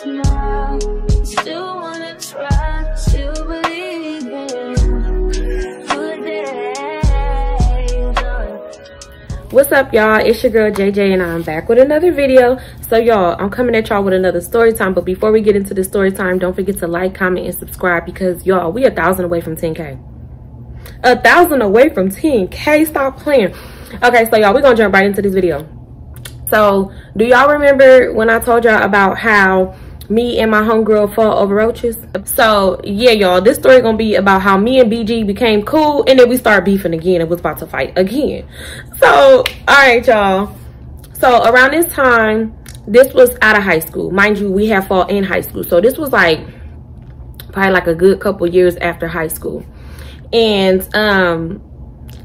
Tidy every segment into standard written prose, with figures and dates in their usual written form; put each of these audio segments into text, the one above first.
smile. Still wanna try to believe in good days. What's up, y'all? It's your girl JJ and I'm back with another video. So y'all, I'm coming at y'all with another story time, but before we get into the story time, don't forget to like, comment, and subscribe because y'all, we 1,000 away from 10K. 1,000 away from 10K. Stop playing. Okay, so y'all, we're gonna jump right into this video. So do y'all remember when I told y'all about how me and my homegirl fought over roaches? So yeah, y'all, this story gonna be about how me and BG became cool and then we started beefing again and was about to fight again. So all right, y'all, so around this time, this was out of high school. Mind you, we had fought in high school, so this was like probably like a good couple years after high school. And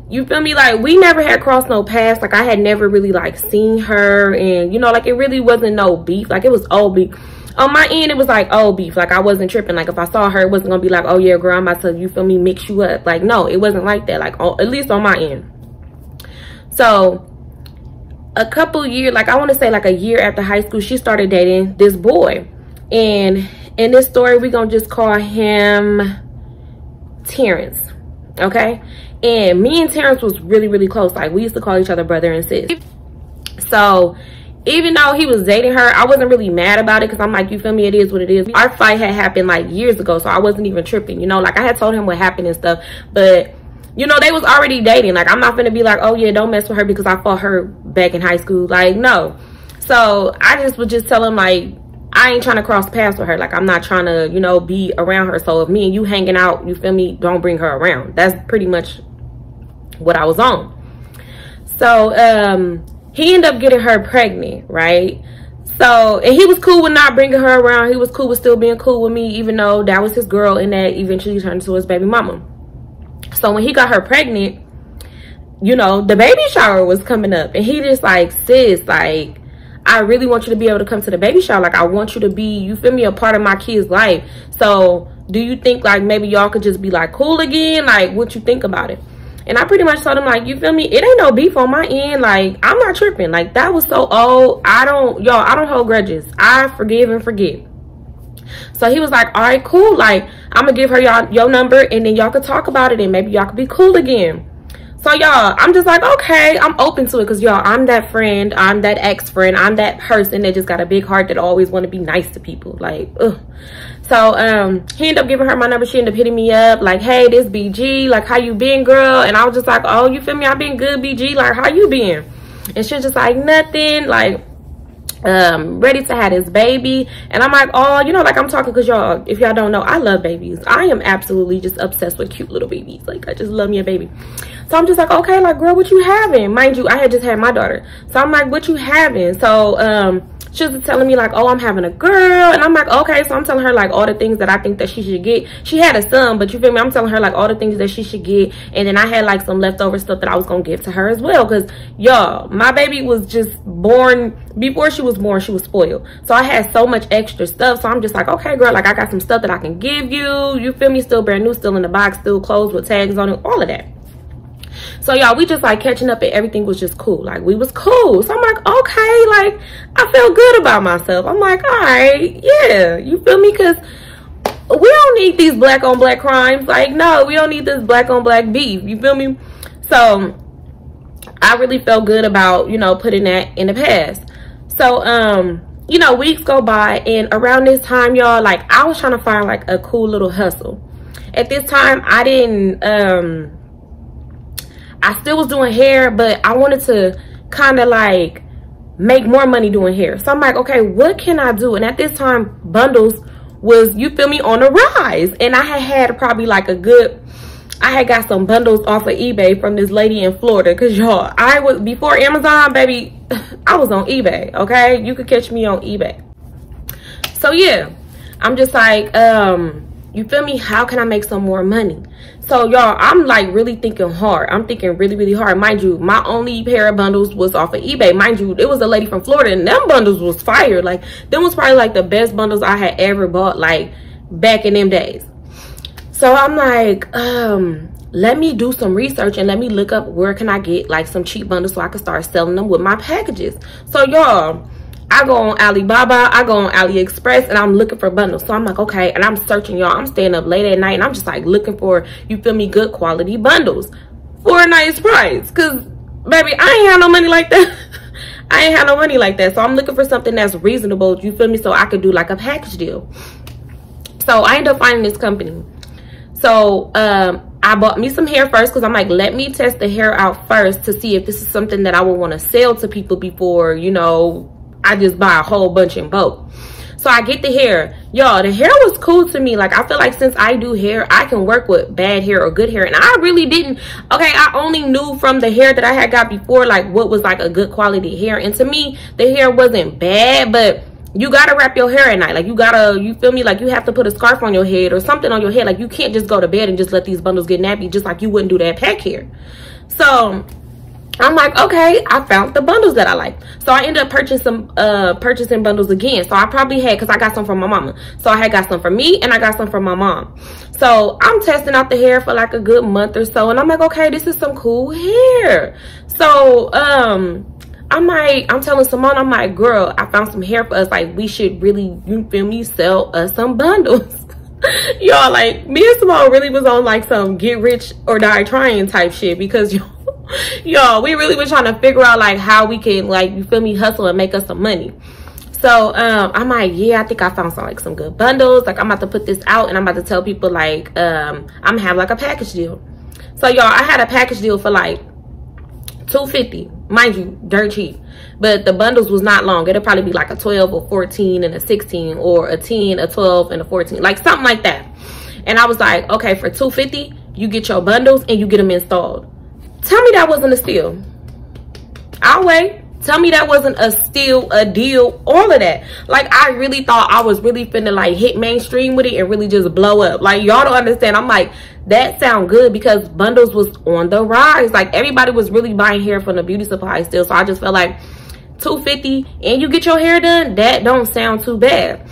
you feel me, like we never had crossed no paths. Like I had never really like seen her, and you know, like it really wasn't no beef. Like it was old beef on my end. It was like old beef. Like I wasn't tripping. Like if I saw her, it wasn't gonna be like, oh yeah girl, I'm about to, you feel me, mix you up. Like no, it wasn't like that. Like at least on my end. So a couple years, like I want to say like a year after high school, she started dating this boy, and in this story we're gonna just call him Terrence. Okay, and me and Terrence was really close. Like we used to call each other brother and sis. So even though he was dating her, I wasn't really mad about it because I'm like, you feel me, it is what it is. Our fight had happened like years ago, so I wasn't even tripping, you know. Like I had told him what happened and stuff, but you know, they was already dating. Like I'm not gonna be like, oh yeah, don't mess with her because I fought her back in high school. Like no. So I just would just tell him like, I ain't trying to cross paths with her. Like I'm not trying to, you know, be around her. So if me and you hanging out, you feel me, don't bring her around. That's pretty much what I was on. So he ended up getting her pregnant, right? So, and he was cool with not bringing her around. He was cool with still being cool with me, even though that was his girl and that eventually turned into his baby mama. So when he got her pregnant, you know, the baby shower was coming up, and he just like, sis, like I really want you to be able to come to the baby shower. Like I want you to be, you feel me, a part of my kid's life. So do you think like maybe y'all could just be like cool again? Like what you think about it? And I pretty much told him like, you feel me, it ain't no beef on my end. Like I'm not tripping. Like that was so old. I don't hold grudges. I forgive and forget. So he was like, all right, cool. Like I'm gonna give her your number and then y'all could talk about it and maybe y'all could be cool again. So y'all, I'm just like, okay, I'm open to it because y'all, I'm that friend, I'm that ex-friend, I'm that person that just got a big heart that always want to be nice to people. Like, ugh. So he ended up giving her my number. She ended up hitting me up like, hey, this BG, like how you been, girl? And I was just like, oh, you feel me, I been good, BG, like how you been? And she was just like, nothing, like ready to have this baby. And I'm like, oh, you know, like I'm talking because y'all, if y'all don't know, I love babies. I am absolutely just obsessed with cute little babies. Like I just love me a baby. So I'm just like, okay, like girl, what you having? Mind you, I had just had my daughter. So I'm like, what you having? So she was telling me like, oh, I'm having a girl. And I'm like, okay. So I'm telling her like all the things that I think that she should get. She had a son, but you feel me, I'm telling her like all the things that she should get. And then I had like some leftover stuff that I was gonna give to her as well, because y'all, my baby was just born. Before she was born, she was spoiled. So I had so much extra stuff. So I'm just like, okay girl, like I got some stuff that I can give you. You feel me, still brand new, still in the box, still closed with tags on it, all of that. So y'all, we just like catching up and everything was just cool. Like we was cool. So I'm like, okay, like I feel good about myself. I'm like, all right, yeah, you feel me? Because we don't need these black on black crimes. Like no, we don't need this black on black beef, you feel me? So I really felt good about, you know, putting that in the past. So you know, weeks go by, and around this time, y'all, like I was trying to find like a cool little hustle. At this time I didn't I still was doing hair, but I wanted to kind of like make more money doing hair. So I'm like, okay, what can I do? And at this time, bundles was, you feel me, on the rise. And I had probably like I had got some bundles off of eBay from this lady in Florida. Cause y'all, I was, before Amazon, baby, I was on eBay, okay? You could catch me on eBay. So yeah, I'm just like, you feel me, how can I make some more money? So y'all, I'm like really thinking hard. I'm thinking really hard. Mind you, my only pair of bundles was off of eBay. Mind you, it was a lady from Florida and them bundles was fire. Like them was probably like the best bundles I had ever bought, like back in them days. So I'm like, let me do some research and let me look up where can I get like some cheap bundles so I can start selling them with my packages. So y'all, I go on Alibaba, I go on AliExpress, and I'm looking for bundles. So I'm like, okay, and I'm searching, y'all. I'm staying up late at night, and I'm just like looking for, you feel me, good quality bundles for a nice price. Cause baby, I ain't have no money like that. I ain't have no money like that. So I'm looking for something that's reasonable, you feel me, so I could do like a package deal. So I ended up finding this company. So I bought me some hair first because I'm like, let me test the hair out first to see if this is something that I would want to sell to people before, you know, I just buy a whole bunch in bulk. So I get the hair. Y'all, the hair was cool to me. Like, I feel like since I do hair, I can work with bad hair or good hair. And I really didn't. Okay, I only knew from the hair that I had got before, like, what was like a good quality hair. And to me, the hair wasn't bad, but you gotta wrap your hair at night. Like, you gotta, you feel me, like you have to put a scarf on your head or something on your head. Like, you can't just go to bed and just let these bundles get nappy, just like you wouldn't do that pack hair. So I'm like, okay, I found the bundles that I like. So I ended up purchasing bundles again. So I probably had, because I got some from my mama. So I had got some for me and I got some from my mom. So I'm testing out the hair for like a good month or so. And I'm like, okay, this is some cool hair. So I'm telling Simone, I'm like, girl, I found some hair for us. Like, we should really, you feel me, sell us some bundles. Y'all, like, me and Simone really was on like some get rich or die trying type shit, because y'all, we really were trying to figure out like how we can, like, you feel me, hustle and make us some money. So I'm like, yeah, I think I found some good bundles. Like, I'm about to put this out and I'm about to tell people like I'm gonna have like a package deal. So y'all, I had a package deal for like $250, mind you, dirt cheap, but the bundles was not long. It'll probably be like a 12 or 14 and a 16, or a 10, a 12 and a 14, like something like that. And I was like, okay, for $250 you get your bundles and you get them installed. Tell me that wasn't a steal. I'll wait. Tell me that wasn't a steal, a deal, all of that. Like, I really thought I was really finna like hit mainstream with it and really just blow up. Like, y'all don't understand. I'm like, that sound good, because bundles was on the rise. Like, everybody was really buying hair from the beauty supply still. So I just felt like $250 and you get your hair done, that don't sound too bad.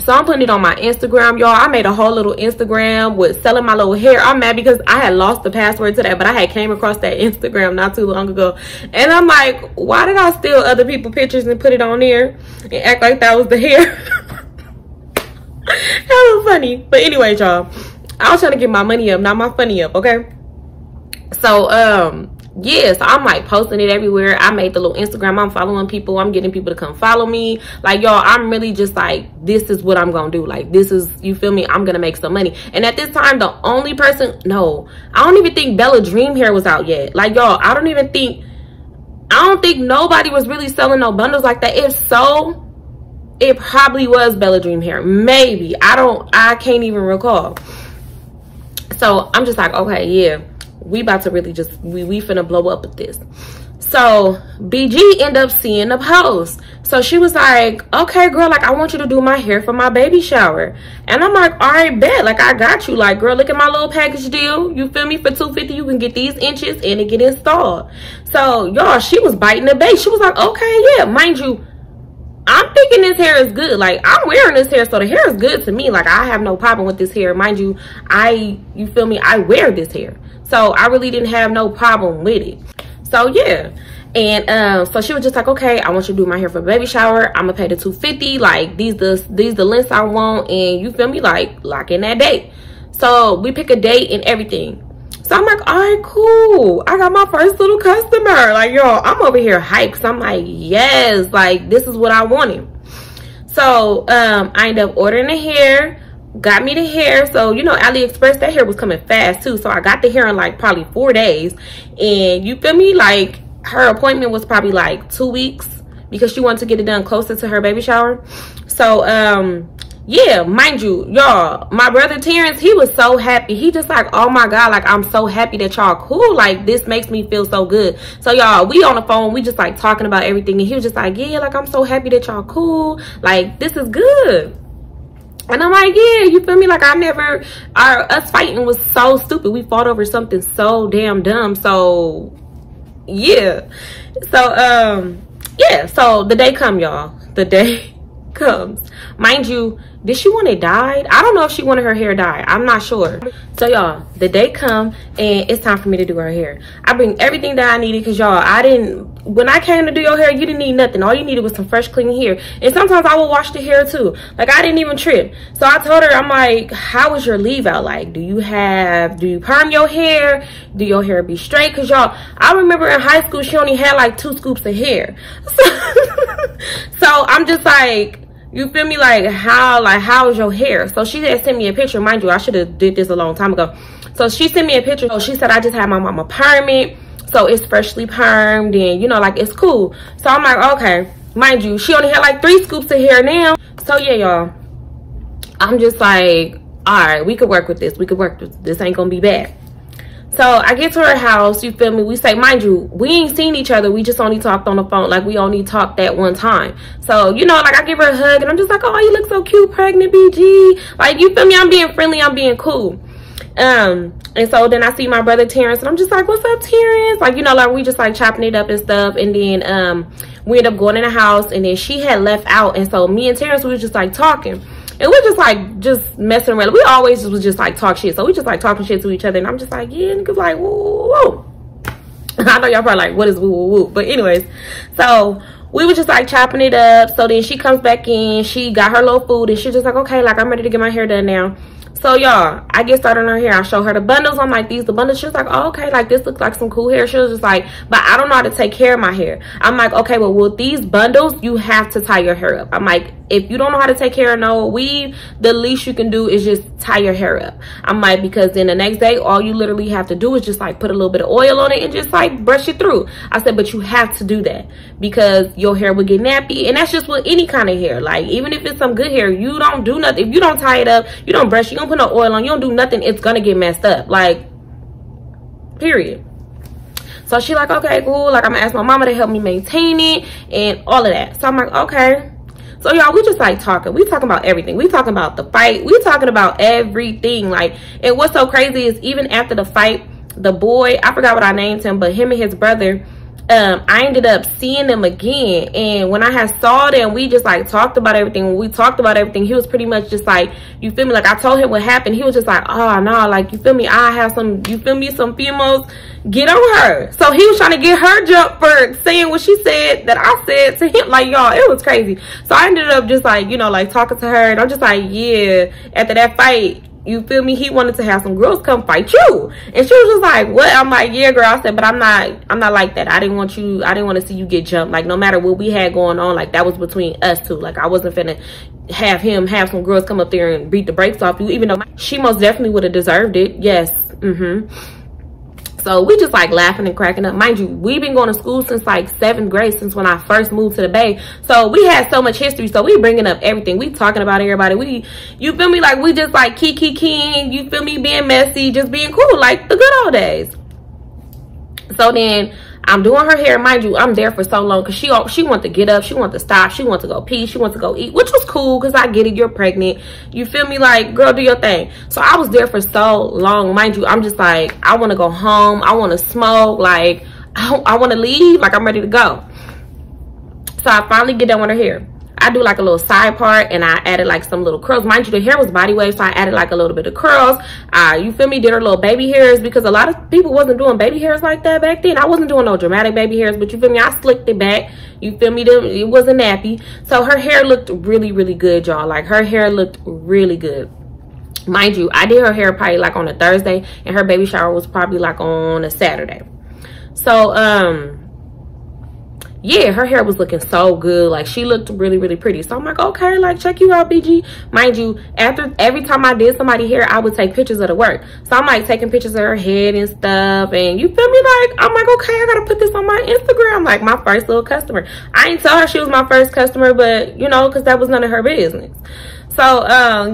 So I'm putting it on my Instagram, y'all. I made a whole little Instagram with selling my little hair. I'm mad because I had lost the password to that, but I had came across that Instagram not too long ago. And I'm like, why did I steal other people's pictures and put it on there and act like that was the hair? That was funny. But anyway, y'all, I was trying to get my money up, not my funny up, okay? So, yeah, so I'm like posting it everywhere. I made the little Instagram. I'm following people. I'm getting people to come follow me. Like, y'all, I'm really just like, this is what I'm gonna do. Like, this is, you feel me, I'm gonna make some money. And at this time, the only person, no, I don't even think Bella Dream Hair was out yet. Like, y'all, I don't think nobody was really selling no bundles like that. If so, it probably was Bella Dream Hair. Maybe. I can't even recall. So I'm just like, okay, yeah, we about to really just, we finna blow up with this. So BG ended up seeing the post. So she was like, okay, girl, like, I want you to do my hair for my baby shower. And I'm like, all right, bet. Like, I got you. Like, girl, look at my little package deal. You feel me? For $250, you can get these inches and it get installed. So, y'all, she was biting the bait. She was like, okay, yeah, mind you, I'm thinking this hair is good. Like, I'm wearing this hair, so the hair is good to me. Like, I have no problem with this hair. Mind you, you feel me, I wear this hair. So I really didn't have no problem with it. So yeah. And so she was just like, okay, I want you to do my hair for baby shower. I'm gonna pay the $250. Like, these the lengths I want, and you feel me, like, lock in that date. So we pick a date and everything. So I'm like, all right, cool. I got my first little customer. Like, y'all, I'm over here hyped. So I'm like, yes, like, this is what I wanted. So I ended up ordering the hair, got me the hair. So, you know, AliExpress, that hair was coming fast too. So I got the hair in like probably 4 days. And you feel me, like, her appointment was probably like 2 weeks because she wanted to get it done closer to her baby shower. So yeah, mind you, y'all, my brother Terrence, he was so happy. He just like, oh my God, like, I'm so happy that y'all cool. Like, this makes me feel so good. So y'all, we on the phone, we just like talking about everything, and he was just like, yeah, like, I'm so happy that y'all cool. Like, this is good. And I'm like, yeah, you feel me? Like, us fighting was so stupid. We fought over something so damn dumb. So yeah. So yeah, so the day come, y'all. The day comes. Mind you, did she want it dyed? I don't know if she wanted her hair dyed. I'm not sure. So y'all, the day come and it's time for me to do her hair. I bring everything that I needed because y'all, when I came to do your hair, you didn't need nothing. All you needed was some fresh clean hair. And sometimes I will wash the hair too. Like, I didn't even trip. So I told her, I'm like, how is your leave out? Like, do you perm your hair? Do your hair be straight? Because y'all, I remember in high school, she only had like 2 scoops of hair. So I'm just like, you feel me? Like, how is your hair? So she had sent me a picture. Mind you, I should have did this a long time ago. So she sent me a picture. So she said, I just had my mama perm it. So it's freshly permed and, you know, like, it's cool. So I'm like, okay. Mind you, she only had like 3 scoops of hair now. So yeah, y'all, I'm just like, all right, we could work with this. We could work with this. This ain't gonna be bad. So I get to her house, you feel me? We say, mind you, we ain't seen each other. We just only talked on the phone. Like, we only talked that one time. So, you know, like, I give her a hug and I'm just like, oh, you look so cute, pregnant, BG. Like, you feel me? I'm being friendly. I'm being cool. And so then I see my brother Terrence and I'm just like, what's up, Terrence? Like, you know, like, we just like chopping it up and stuff. And then we end up going in the house and then she had left out. And so me and Terrence, we was just like talking. And we're just like, just messing around. We always was just like talk shit. So we just like talking shit to each other. And I'm just like, yeah, niggas like, woo, woo, woo. I know y'all probably like, what is woo, woo, woo? But anyways, so we were just like chopping it up. So then she comes back in. She got her little food. And she's just like, okay, like, I'm ready to get my hair done now. So y'all, I get started on her hair. I show her the bundles. I'm like, these the bundles. She was like, oh, okay, like, this looks like some cool hair. She was just like, but I don't know how to take care of my hair. I'm like, okay, well, with these bundles, you have to tie your hair up. I'm like, if you don't know how to take care of no weave, the least you can do is just tie your hair up. I'm like, because then the next day, all you literally have to do is just like put a little bit of oil on it and just like brush it through. I said, but you have to do that because your hair will get nappy. And that's just with any kind of hair. Like, even if it's some good hair, you don't do nothing. If you don't tie it up, you don't brush, you don't put no oil on, you don't do nothing, it's gonna get messed up. Like, period. So she like, okay, cool. Like, I'm gonna ask my mama to help me maintain it and all of that. So I'm like, okay. So y'all, we just like talking. We talking about everything. We talking about the fight. We talking about everything. Like, and what's so crazy is even after the fight, the boy, I forgot what I named him, but him and his brother, I ended up seeing them again. And when I had saw them, we just like talked about everything. When we talked about everything, he was pretty much just like, you feel me? Like, I told him what happened. He was just like, oh no, like, you feel me? I have some, you feel me? Some females get on her. So he was trying to get her jump for saying what she said that I said to him. Like, y'all, it was crazy. So I ended up just like, you know, like talking to her. And I'm just like, yeah, after that fight, you feel me? He wanted to have some girls come fight you. And she was just like, what? I'm like, yeah, girl. I said, but I'm not like that. I didn't want to see you get jumped. Like, no matter what we had going on, like, that was between us two. Like, I wasn't finna have some girls come up there and beat the brakes off you, even though she most definitely would have deserved it. Yes. So we just like laughing and cracking up. Mind you, we've been going to school since like 7th grade, since when I first moved to the Bay. So we had so much history. So we bringing up everything. We talking about everybody. You feel me? Like, we just like kiki, you feel me? Being messy, just being cool, like the good old days. So then I'm doing her hair. Mind you, I'm there for so long because she want to get up, she want to stop, she want to go pee, she want to go eat, which was cool because I get it, you're pregnant, you feel me? Like, girl, do your thing. So I was there for so long. Mind you, I'm just like, I want to go home, I want to smoke, like, I want to leave, like, I'm ready to go. So I finally get done with her hair. I do like a little side part and I added like some little curls. Mind you, the hair was body wave, so I added like a little bit of curls. You feel me? Did her little baby hairs because a lot of people wasn't doing baby hairs like that back then. I wasn't doing no dramatic baby hairs, but you feel me? I slicked it back. You feel me? It wasn't nappy. So her hair looked really, really good, y'all. Like, her hair looked really good. Mind you, I did her hair probably like on a Thursday and her baby shower was probably like on a Saturday. So, yeah, her hair was looking so good. Like, she looked really, really pretty. So I'm like, okay, like, check you out, BG. Mind you, every time I did somebody's hair, I would take pictures of the work. So I'm like taking pictures of her head and stuff. And you feel me? Like, I'm like, okay, I gotta put this on my Instagram. Like, my first little customer. I didn't tell her she was my first customer, but you know, because that was none of her business. So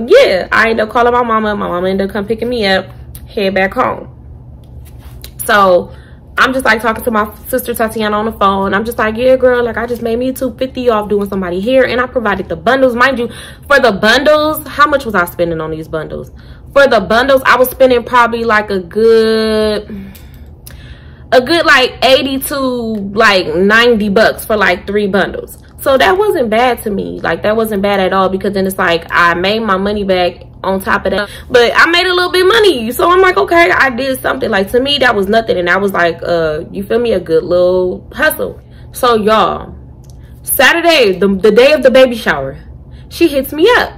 yeah, I ended up calling my mama. My mama ended up come picking me up, head back home. So I'm just like talking to my sister Tatiana on the phone. I'm just like, yeah, girl, like, I just made me $250 off doing somebody's hair, and I provided the bundles. Mind you, for the bundles, how much was I spending on these bundles? For the bundles, I was spending probably like a good like 80 to like 90 bucks for like 3 bundles. So that wasn't bad to me. Like, that wasn't bad at all, because then it's like I made my money back on top of that, but I made a little bit of money. So I'm like, okay, I did something. Like, to me, that was nothing. And I was like, you feel me, a good little hustle. So y'all, Saturday, the day of the baby shower, she hits me up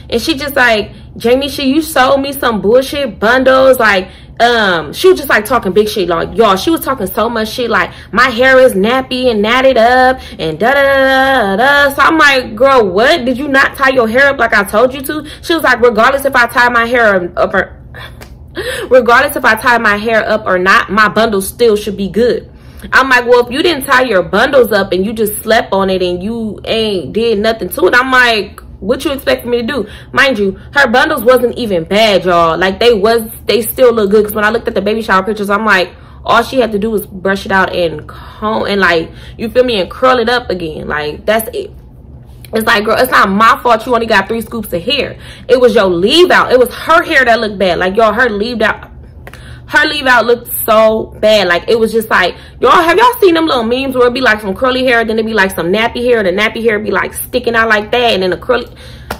and she just like, Jamie, you sold me some bullshit bundles. Like, she was just like talking big shit. Like, y'all, she was talking so much shit. Like, my hair is nappy and natted up and da da da da da. So I'm like, girl, what? Did you not tie your hair up like I told you to? She was like, regardless if I tie my hair up or regardless if I tie my hair up or not, my bundles still should be good. I'm like, well, if you didn't tie your bundles up and you just slept on it and you ain't did nothing to it, I'm like, what you expect me to do? Mind you, her bundles wasn't even bad, y'all. Like, they still look good. Because when I looked at the baby shower pictures, I'm like, all she had to do was brush it out and comb and, like, you feel me, and curl it up again. Like, that's it. It's like, girl, it's not my fault you only got 3 scoops of hair. It was your leave out. It was her hair that looked bad. Like, y'all, her leave out looked so bad. Like, it was just like, y'all, have y'all seen them little memes where it be like some curly hair, then it be like some nappy hair, the nappy hair be like sticking out like that, and then the curly,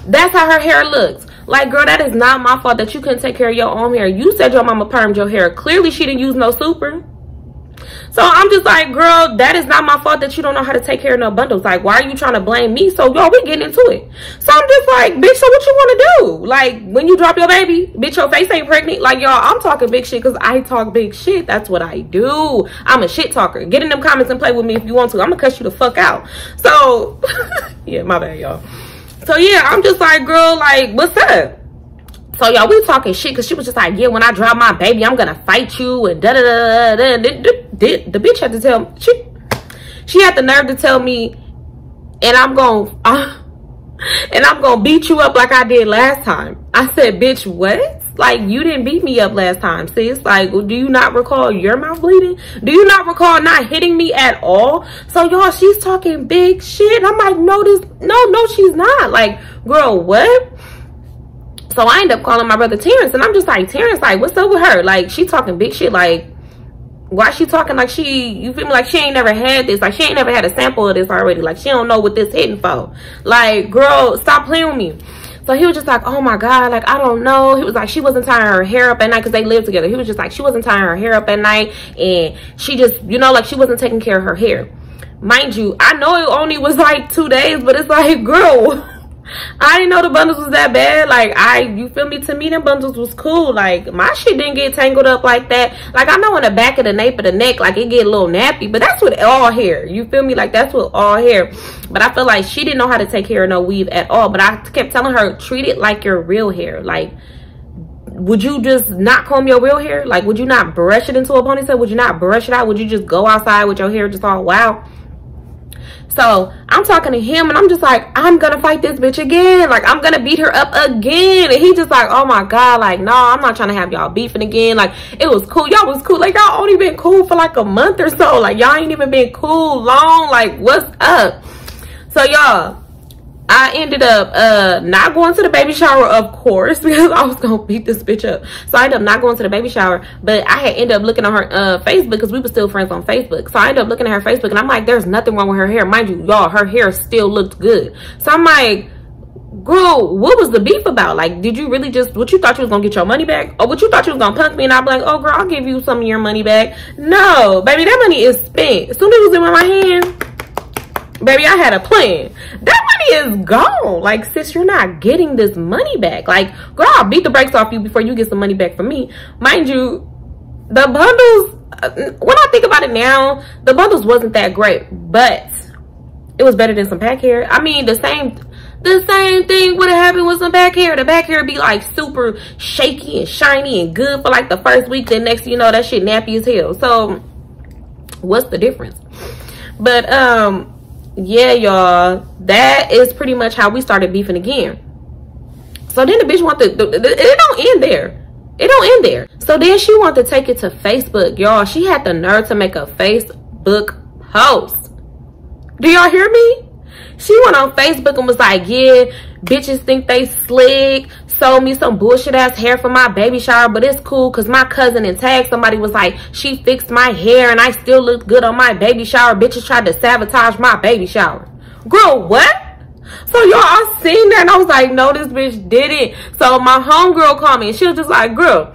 that's how her hair looks. Like, girl, that is not my fault that you couldn't take care of your own hair. You said your mama permed your hair. Clearly she didn't use no super. So I'm just like, girl, that is not my fault that you don't know how to take care of no bundles. Like, why are you trying to blame me? So, y'all, we getting into it. So I'm just like, bitch, so what you want to do? Like, when you drop your baby, bitch, your face ain't pregnant. Like, y'all, I'm talking big shit because I talk big shit. That's what I do. I'm a shit talker. Get in them comments and play with me if you want to. I'm going to cuss you the fuck out. So, yeah, my bad, y'all. So, yeah, I'm just like, girl, like, what's up? So, y'all, we talking shit because she was just like, yeah, when I drop my baby, I'm going to fight you and da-da-da-da-da. The bitch had to tell me, she had the nerve to tell me, and I'm gonna beat you up like I did last time. I said, bitch, what? Like, you didn't beat me up last time, sis. Like, do you not recall your mouth bleeding? Do you not recall not hitting me at all? So, y'all, she's talking big shit. And I'm like, no, she's not. Like, girl, what? So I end up calling my brother Terrence, and I'm just like, Terrence, like, what's up with her? Like, she talking big shit. Like, why she talking like you feel me, like she ain't never had this, like she ain't never had a sample of this already, like she don't know what this hitting for. Like, girl, stop playing with me. So he was just like, oh my God, like, I don't know. He was like, she wasn't tying her hair up at night because they lived together. He was just like, she wasn't tying her hair up at night, and she just, you know, like she wasn't taking care of her hair. Mind you, I know it only was like 2 days, but it's like, girl, I didn't know the bundles was that bad. Like, you feel me, to me them bundles was cool. Like, my shit didn't get tangled up like that. Like, I know in the back of the nape of the neck, like it get a little nappy, but that's with all hair, you feel me, like that's with all hair. But I feel like she didn't know how to take care of no weave at all. But I kept telling her, treat it like your real hair. Like, would you just not comb your real hair? Like, would you not brush it into a ponytail? Would you not brush it out? Would you just go outside with your hair just all wild? So I'm talking to him, and I'm just like, I'm gonna fight this bitch again. Like, I'm gonna beat her up again. And he just like, oh my God, like, no, I'm not trying to have y'all beefing again. Like, it was cool. Y'all was cool. Like, y'all only been cool for like a month or so. Like, y'all ain't even been cool long. Like, what's up? So, y'all, I ended up not going to the baby shower, of course, because I was gonna beat this bitch up. So I ended up not going to the baby shower, but I had ended up looking on her Facebook, because we were still friends on Facebook. So I ended up looking at her Facebook, and I'm like, there's nothing wrong with her hair. Mind you, y'all, her hair still looked good. So I'm like, girl, what was the beef about? Like, did you really just, what you thought you was gonna get your money back? Or what you thought you was gonna punk me? And I'm like, oh girl, I'll give you some of your money back. No, baby, that money is spent. As soon as it was in my hand, baby, I had a plan. That money is gone. Like, sis, you're not getting this money back. Like, girl, I'll beat the brakes off you before you get some money back from me. Mind you, the bundles, when I think about it now, the bundles wasn't that great, but it was better than some back hair. I mean, the same thing would have happened with some back hair. The back hair would be like super shaky and shiny and good for like the first week. Then next, you know, that shit nappy as hell. So what's the difference? But yeah, y'all, that is pretty much how we started beefing again. So then the bitch wanted to, it don't end there. It don't end there. So then she wanted to take it to Facebook, y'all. She had the nerve to make a Facebook post. Do y'all hear me? She went on Facebook and was like, yeah, bitches think they slick, sold me some bullshit ass hair for my baby shower, but it's cool because my cousin, and tagged somebody, was like, she fixed my hair and I still looked good on my baby shower. Bitches tried to sabotage my baby shower. Girl, what? So y'all, I seen that and I was like, no, this bitch did it. So my homegirl called me and she was just like, girl,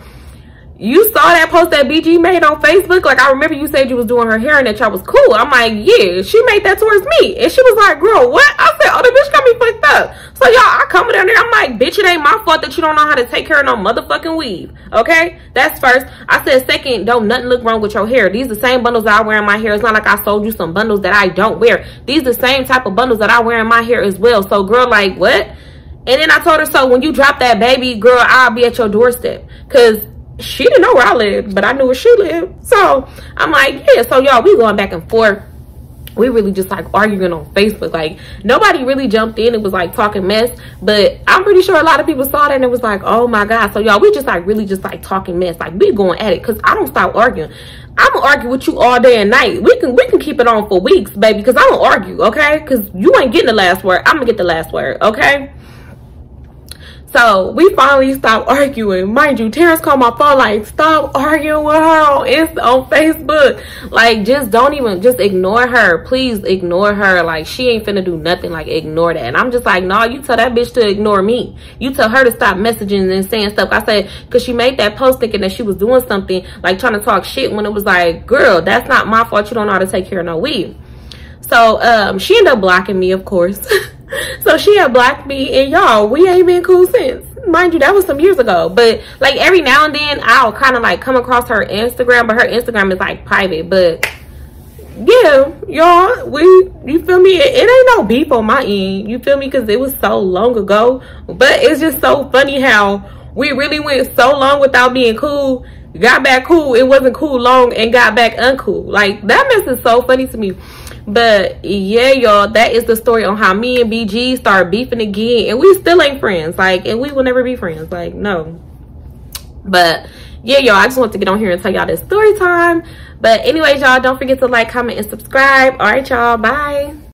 you saw that post that BG made on Facebook? Like, I remember you said you was doing her hair and that y'all was cool. I'm like, yeah, she made that towards me. And she was like, girl, what? I said, oh, the bitch got me fucked up. So y'all, I come down there, I'm like, bitch, it ain't my fault that you don't know how to take care of no motherfucking weave. Okay? That's first. I said, second, don't nothing look wrong with your hair. These the same bundles that I wear in my hair. It's not like I sold you some bundles that I don't wear. These the same type of bundles that I wear in my hair as well. So girl, like, what? And then I told her, so when you drop that baby, girl, I'll be at your doorstep. Cause she didn't know where I lived, but I knew where she lived. So I'm like, yeah. So y'all, we going back and forth. We really just like arguing on Facebook. Like, nobody really jumped in. It was like talking mess, but I'm pretty sure a lot of people saw that and it was like, oh my God. So y'all, we just like really just like talking mess. Like, we going at it because I don't stop arguing. I'm gonna argue with you all day and night. We can keep it on for weeks, baby, because I don't argue, okay? Because you ain't getting the last word. I'm gonna get the last word, okay? So we finally stopped arguing. Mind you, Terrence called my phone like, stop arguing with her on Facebook. Like, just don't even, just ignore her. Please ignore her. Like, she ain't finna do nothing. Like, ignore that. And I'm just like, no, you tell that bitch to ignore me. You tell her to stop messaging and saying stuff. I said, because she made that post thinking that she was doing something, like trying to talk shit, when it was like, girl, that's not my fault. You don't know how to take care of no weave. So she ended up blocking me, of course. So she had blocked me, and y'all, we ain't been cool since. Mind you, that was some years ago. But like every now and then I'll kind of like come across her Instagram, but her Instagram is like private. But yeah, y'all, you feel me? It ain't no beef on my end, you feel me? Because it was so long ago. But it's just so funny how we really went so long without being cool, got back cool, it wasn't cool long, and got back uncool. Like, that mess is so funny to me. But yeah, y'all, that is the story on how me and BG started beefing again, and we still ain't friends. Like, and we will never be friends. Like, no. But yeah, y'all, I just want to get on here and tell y'all this story time. But anyways, y'all, don't forget to like, comment, and subscribe. All right, y'all, bye.